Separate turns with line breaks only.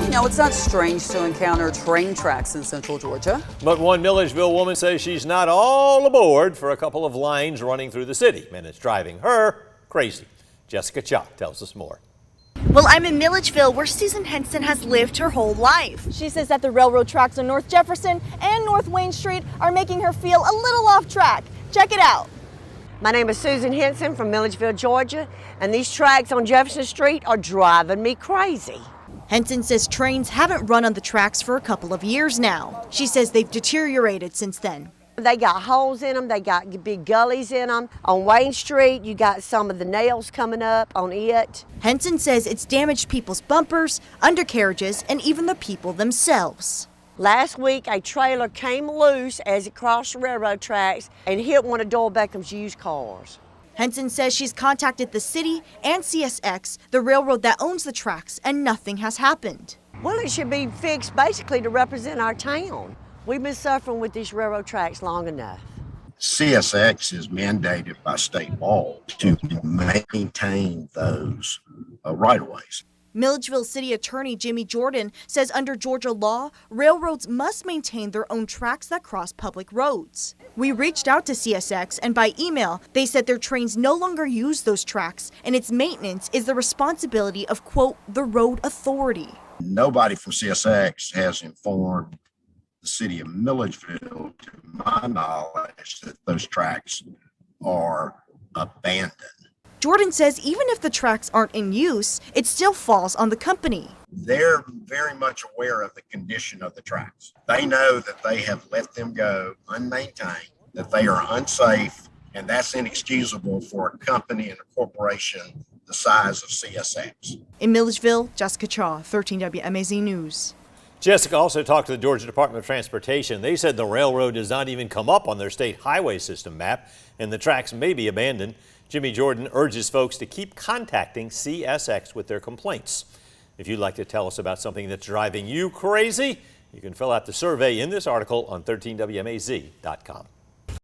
You know, it's not strange to encounter train tracks in central Georgia.
But one Milledgeville woman says she's not all aboard for a couple of lines running through the city, and it's driving her crazy. Jessica Cha tells us more.
Well, I'm in Milledgeville, where Susan Henson has lived her whole life.
She says that the railroad tracks on North Jefferson and North Wayne Street are making her feel a little off track. Check it out.
My name is Susan Henson from Milledgeville, Georgia, and these tracks on Jefferson Street are driving me crazy.
Henson says trains haven't run on the tracks for a couple of years now. She says they've deteriorated since then.
They got holes in them, they got big gullies in them. On Wayne Street, you got some of the nails coming up on it.
Henson says it's damaged people's bumpers, undercarriages, and even the people themselves.
Last week, a trailer came loose as it crossed the railroad tracks and hit one of Doyle Beckham's used cars.
Henson says she's contacted the city and CSX, the railroad that owns the tracks, and nothing has happened.
Well, it should be fixed basically to represent our town. We've been suffering with these railroad tracks long enough.
CSX is mandated by state law to maintain those right-of-ways.
Milledgeville City Attorney Jimmy Jordan says under Georgia law, railroads must maintain their own tracks that cross public roads. We reached out to CSX, and by email, they said their trains no longer use those tracks, and its maintenance is the responsibility of, quote, the road authority.
Nobody from CSX has informed the city of Milledgeville, to my knowledge, that those tracks are abandoned.
Jordan says even if the tracks aren't in use, it still falls on the company.
They're very much aware of the condition of the tracks. They know that they have let them go unmaintained, that they are unsafe, and that's inexcusable for a company and a corporation the size of CSX.
In Milledgeville, Jessica Cha, 13 WMAZ News.
Jessica also talked to the Georgia Department of Transportation. They said the railroad does not even come up on their state highway system map, and the tracks may be abandoned. Jimmy Jordan urges folks to keep contacting CSX with their complaints. If you'd like to tell us about something that's driving you crazy, you can fill out the survey in this article on 13WMAZ.com.